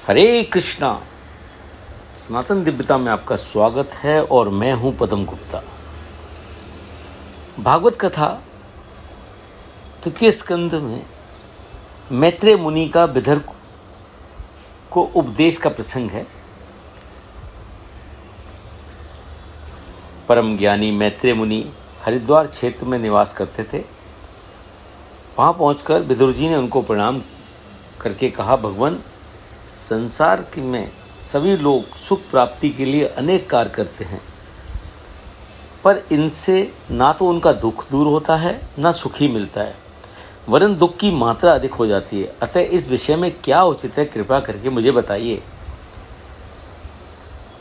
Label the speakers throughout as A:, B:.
A: हरे कृष्णा। सनातन दिव्यता में आपका स्वागत है और मैं हूं पदम गुप्ता। भागवत कथा तृतीय स्कंद में मैत्रेय मुनि का विदर्भ को उपदेश का प्रसंग है। परम ज्ञानी मैत्रेय मुनि हरिद्वार क्षेत्र में निवास करते थे। वहां पहुंचकर विदुर जी ने उनको प्रणाम करके कहा, भगवान, संसार में सभी लोग सुख प्राप्ति के लिए अनेक कार्य करते हैं, पर इनसे ना तो उनका दुख दूर होता है ना सुख ही मिलता है, वरन दुख की मात्रा अधिक हो जाती है। अतः इस विषय में क्या उचित है, कृपा करके मुझे बताइए।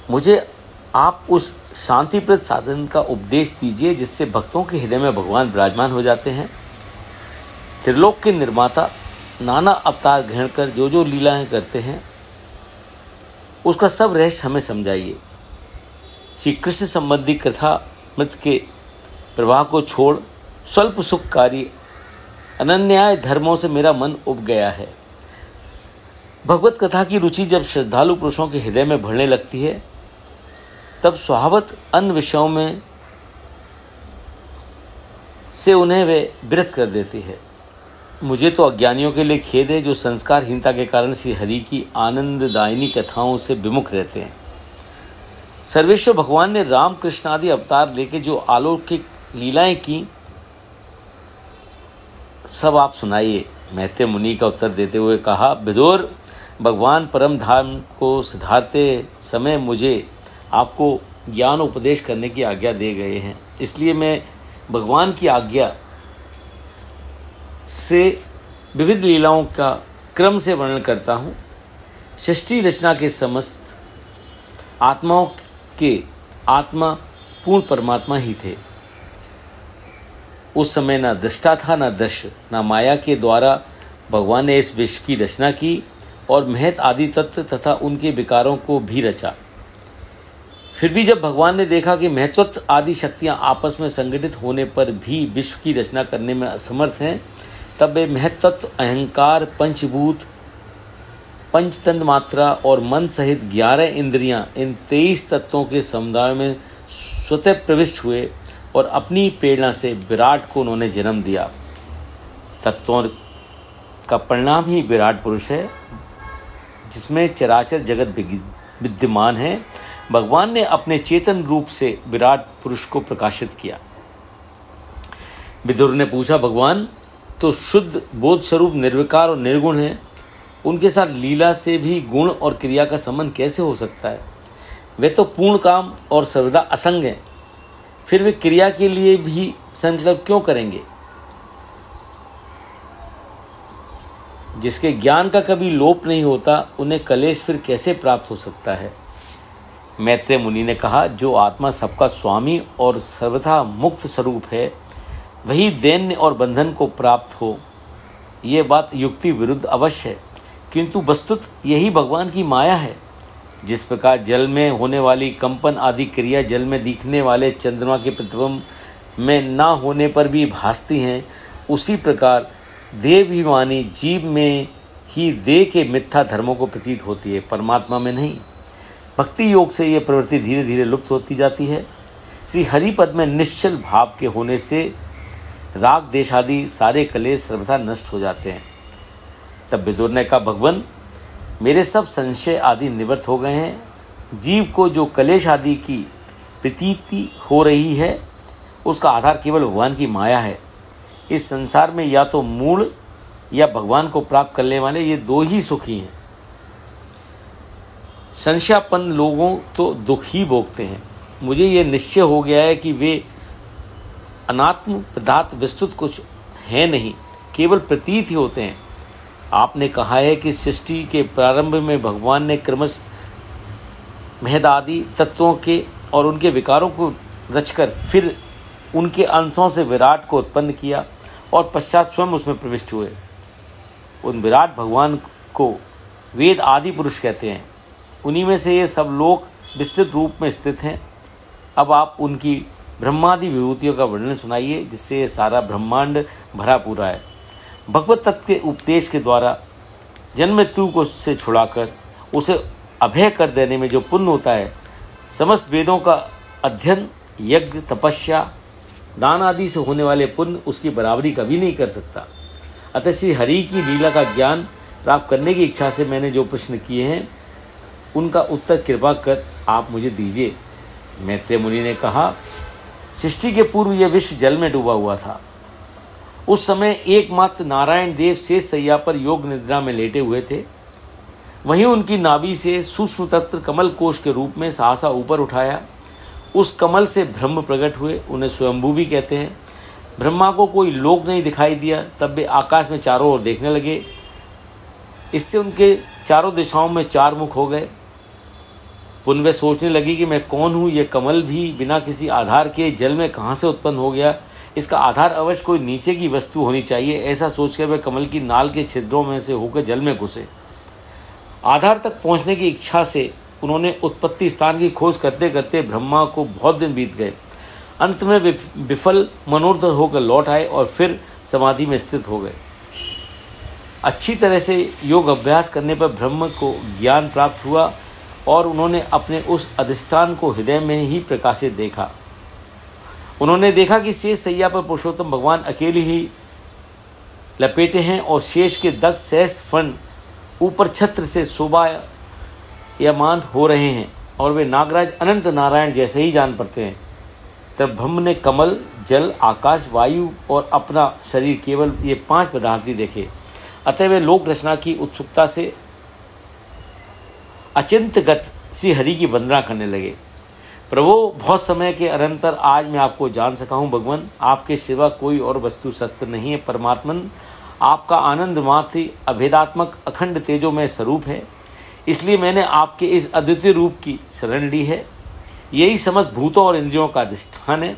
A: मुझे आप उस शांतिप्रद साधन का उपदेश दीजिए जिससे भक्तों के हृदय में भगवान विराजमान हो जाते हैं। त्रिलोक के निर्माता नाना अवतार ग्रहण कर जो जो लीलाएं करते हैं उसका सब रहस्य हमें समझाइए। श्री कृष्ण संबंधी कथा मृत के प्रवाह को छोड़ स्वल्प सुखकारी अनन्याय धर्मों से मेरा मन उब गया है। भगवत कथा की रुचि जब श्रद्धालु पुरुषों के हृदय में बढ़ने लगती है तब स्वभावत अन्य विषयों में से उन्हें वे विरत कर देती है। मुझे तो अज्ञानियों के लिए खेद है जो संस्कारहीनता के कारण श्री हरि की आनंददायिनी कथाओं से विमुख रहते हैं। सर्वेश्वर भगवान ने राम कृष्ण आदि अवतार लेके जो अलौकिक लीलाएं की सब आप सुनाइए। मैत्रेय मुनि का उत्तर देते हुए कहा, विदुर, भगवान परम धाम को सिधारते समय मुझे आपको ज्ञान उपदेश करने की आज्ञा दे गए हैं, इसलिए मैं भगवान की आज्ञा से विविध लीलाओं का क्रम से वर्णन करता हूँ। सृष्टि रचना के समस्त आत्माओं के आत्मा पूर्ण परमात्मा ही थे। उस समय न दृष्टा था न दृश्य, न माया के द्वारा भगवान ने इस विश्व की रचना की और महत आदि तत्व तथा उनके विकारों को भी रचा। फिर भी जब भगवान ने देखा कि महत्त्व आदि शक्तियां आपस में संगठित होने पर भी विश्व की रचना करने में असमर्थ हैं, तब वे महत्त्व, अहंकार, पंचभूत, पंचतंत्र मात्रा और मन सहित 11 इंद्रियां, इन 23 तत्वों के समुदाय में स्वतः प्रविष्ट हुए और अपनी प्रेरणा से विराट को उन्होंने जन्म दिया। तत्वों का परिणाम ही विराट पुरुष है जिसमें चराचर जगत विद्यमान है। भगवान ने अपने चेतन रूप से विराट पुरुष को प्रकाशित किया। विदुर ने पूछा, भगवान तो शुद्ध बोध स्वरूप निर्विकार और निर्गुण है, उनके साथ लीला से भी गुण और क्रिया का संबंध कैसे हो सकता है? वे तो पूर्ण काम और सर्वदा असंग हैं, फिर वे क्रिया के लिए भी संकल्प क्यों करेंगे? जिसके ज्ञान का कभी लोप नहीं होता उन्हें कलेश फिर कैसे प्राप्त हो सकता है? मैत्रेय मुनि ने कहा, जो आत्मा सबका स्वामी और सर्वथा मुक्त स्वरूप है वही दैन्य और बंधन को प्राप्त हो, ये बात युक्ति विरुद्ध अवश्य है, किंतु वस्तुत यही भगवान की माया है। जिस प्रकार जल में होने वाली कंपन आदि क्रिया जल में दिखने वाले चंद्रमा के प्रतिबिंब में ना होने पर भी भासती हैं, उसी प्रकार देहाभिमानी जीव में ही देह के मिथ्या धर्मों को प्रतीत होती है, परमात्मा में नहीं। भक्ति योग से यह प्रवृत्ति धीरे धीरे लुप्त होती जाती है। श्री हरिपद में निश्चल भाव के होने से राग देश आदि सारे कलेश सर्वथा नष्ट हो जाते हैं। तब विदुर ने कहा, भगवान, मेरे सब संशय आदि निवृत्त हो गए हैं। जीव को जो कलेश आदि की प्रतीति हो रही है उसका आधार केवल भगवान की माया है। इस संसार में या तो मूल या भगवान को प्राप्त करने वाले ये दो ही सुखी हैं। संशयापन्न लोगों तो दुख ही भोगते हैं। मुझे ये निश्चय हो गया है कि वे अनात्म पदार्थ विस्तृत कुछ है नहीं, केवल प्रतीत ही होते हैं। आपने कहा है कि सृष्टि के प्रारंभ में भगवान ने क्रमश महद आदि तत्वों के और उनके विकारों को रचकर फिर उनके अंशों से विराट को उत्पन्न किया और पश्चात स्वयं उसमें प्रविष्ट हुए। उन विराट भगवान को वेद आदि पुरुष कहते हैं। उन्हीं में से ये सब लोग विस्तृत रूप में स्थित हैं। अब आप उनकी ब्रह्मादि विभूतियों का वर्णन सुनाइए जिससे ये सारा ब्रह्मांड भरा पूरा है। भगवत तत्व के उपदेश के द्वारा जन्म मृत्यु को से छुड़ाकर उसे अभय कर देने में जो पुण्य होता है, समस्त वेदों का अध्ययन, यज्ञ, तपस्या, दान आदि से होने वाले पुण्य उसकी बराबरी कभी नहीं कर सकता। अतः श्री हरि की लीला का ज्ञान प्राप्त करने की इच्छा से मैंने जो प्रश्न किए हैं उनका उत्तर कृपा कर आप मुझे दीजिए। मैत्रेय मुनि ने कहा, सृष्टि के पूर्व यह विश्व जल में डूबा हुआ था। उस समय एकमात्र नारायण देव शेष सैया पर योग निद्रा में लेटे हुए थे। वहीं उनकी नाभि से सूक्ष्म तत्व कमल कोश के रूप में सहसा ऊपर उठाया। उस कमल से ब्रह्म प्रकट हुए, उन्हें स्वयंभू भी कहते हैं। ब्रह्मा को कोई लोक नहीं दिखाई दिया, तब वे आकाश में चारों ओर देखने लगे। इससे उनके चारों दिशाओं में चार मुख हो गए। पुनः वे सोचने लगी कि मैं कौन हूँ, यह कमल भी बिना किसी आधार के जल में कहाँ से उत्पन्न हो गया। इसका आधार अवश्य कोई नीचे की वस्तु होनी चाहिए। ऐसा सोचकर वे कमल की नाल के छिद्रों में से होकर जल में घुसे। आधार तक पहुँचने की इच्छा से उन्होंने उत्पत्ति स्थान की खोज करते करते ब्रह्मा को बहुत दिन बीत गए। अंत में विफल मनोरथ होकर लौट आए और फिर समाधि में स्थित हो गए। अच्छी तरह से योग अभ्यास करने पर ब्रह्म को ज्ञान प्राप्त हुआ और उन्होंने अपने उस अधिष्ठान को हृदय में ही प्रकाशित देखा। उन्होंने देखा कि शेष सैया पर पुरुषोत्तम भगवान अकेले ही लपेटे हैं और शेष के दक्ष सहस्त्र फण ऊपर छत्र से शोभायमान हो रहे हैं और वे नागराज अनंत नारायण जैसे ही जान पड़ते हैं। तब ब्रह्म ने कमल, जल, आकाश, वायु और अपना शरीर, केवल ये 5 पदार्थ ही देखे। अतः वे लोक रचना की उत्सुकता से अचिंतगत श्री हरि की वंदना करने लगे। प्रभु, बहुत समय के अनंतर आज मैं आपको जान सका हूँ। भगवान, आपके सिवा कोई और वस्तु सत्य नहीं है। परमात्मन, आपका आनंद मात्र ही अभेदात्मक अखंड तेजोमय स्वरूप है। इसलिए मैंने आपके इस अद्वितीय रूप की शरण ली है। यही समस्त भूतों और इंद्रियों का अधिष्ठान है।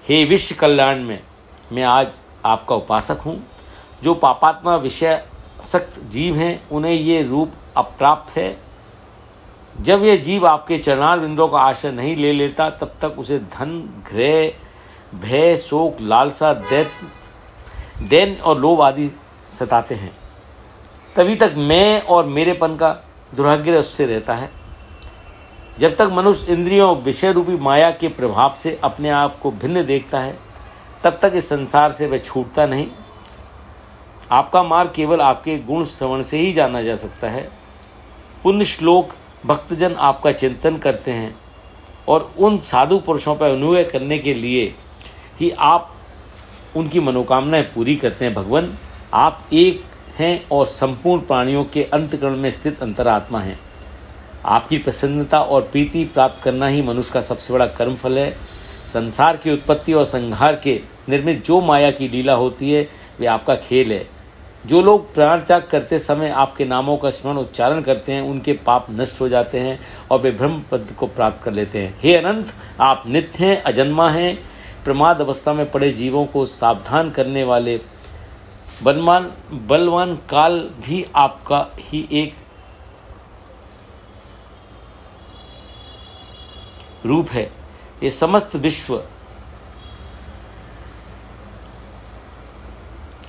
A: हे विश्व कल्याण में मैं आज आपका उपासक हूँ। जो पापात्मा विषय सक्त जीव हैं उन्हें ये रूप अप्राप्त है। जब यह जीव आपके चरणार बिंदों का आश्रय नहीं ले लेता तब तक उसे धन, घृ, भय, शोक, लालसा, दैन और लोभ आदि सताते हैं। तभी तक मैं और मेरेपन का दुर्भाग्य उससे रहता है। जब तक मनुष्य इंद्रियों विषय रूपी माया के प्रभाव से अपने आप को भिन्न देखता है तब तक इस संसार से वह छूटता नहीं। आपका मार्ग केवल आपके गुण श्रवण से ही जाना जा सकता है। पुण्य श्लोक भक्तजन आपका चिंतन करते हैं और उन साधु पुरुषों पर अनुग्रह करने के लिए ही आप उनकी मनोकामनाएं पूरी करते हैं। भगवान, आप एक हैं और संपूर्ण प्राणियों के अंतःकरण में स्थित अंतरात्मा हैं। आपकी प्रसन्नता और प्रीति प्राप्त करना ही मनुष्य का सबसे बड़ा कर्मफल है। संसार की उत्पत्ति और संहार के निर्मित जो माया की लीला होती है वे आपका खेल है। जो लोग प्राण त्याग करते समय आपके नामों का स्मरण उच्चारण करते हैं उनके पाप नष्ट हो जाते हैं और वे ब्रह्म पद को प्राप्त कर लेते हैं। हे अनंत, आप नित्य हैं, अजन्मा हैं। प्रमाद अवस्था में पड़े जीवों को सावधान करने वाले बलवान काल भी आपका ही एक रूप है। ये समस्त विश्व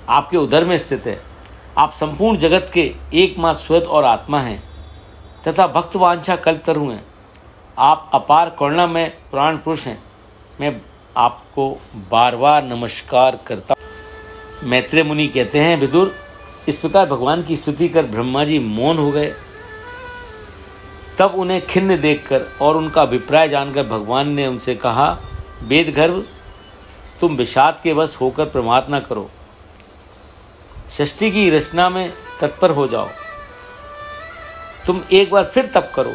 A: आपके उदर में स्थित है। आप संपूर्ण जगत के एकमात्र स्वयं और आत्मा हैं तथा भक्त वांछा कल्पतरु हैं। आप अपार करुणा में प्राण पुरुष हैं। मैं आपको बार बार नमस्कार करता हूँ। मैत्रेय मुनि कहते हैं, विदुर, इस प्रकार भगवान की स्तुति कर ब्रह्मा जी मौन हो गए। तब उन्हें खिन्न देखकर और उनका अभिप्राय जानकर भगवान ने उनसे कहा, वेदगर्भ, तुम विषाद के वश होकर प्रमाद न करो। सृष्टि की रचना में तत्पर हो जाओ। तुम एक बार फिर तप करो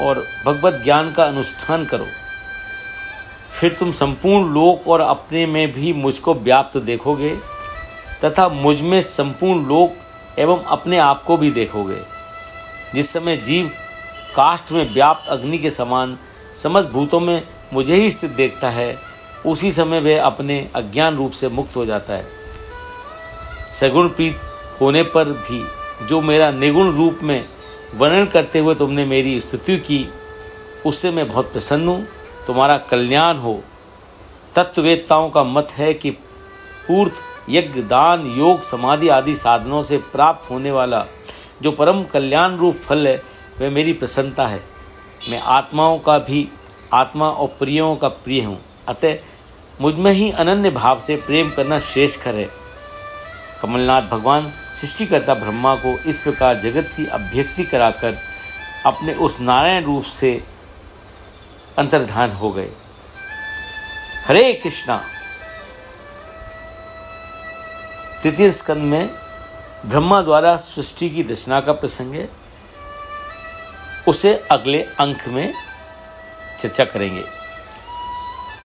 A: और भगवत ज्ञान का अनुष्ठान करो। फिर तुम संपूर्ण लोक और अपने में भी मुझको व्याप्त देखोगे तथा मुझ में संपूर्ण लोक एवं अपने आप को भी देखोगे। जिस समय जीव काष्ठ में व्याप्त अग्नि के समान समस्त भूतों में मुझे ही स्थित देखता है, उसी समय वह अपने अज्ञान रूप से मुक्त हो जाता है। सगुण प्रीत होने पर भी जो मेरा निगुण रूप में वर्णन करते हुए तुमने मेरी स्तुति की, उससे मैं बहुत प्रसन्न हूँ। तुम्हारा कल्याण हो। तत्ववेत्ताओं का मत है कि पूर्त, यज्ञ, दान, योग, समाधि आदि साधनों से प्राप्त होने वाला जो परम कल्याण रूप फल है वह मेरी प्रसन्नता है। मैं आत्माओं का भी आत्मा और प्रियों का प्रिय हूँ, अतः मुझ में ही अनन्य भाव से प्रेम करना श्रेष्ठकर है। कमलनाथ भगवान सृष्टिकर्ता ब्रह्मा को इस प्रकार जगत की अभ्यक्ति कराकर अपने उस नारायण रूप से अंतर्धान हो गए। हरे कृष्णा। तृतीय स्कंद में ब्रह्मा द्वारा सृष्टि की रचना का प्रसंग है, उसे अगले अंक में चर्चा करेंगे।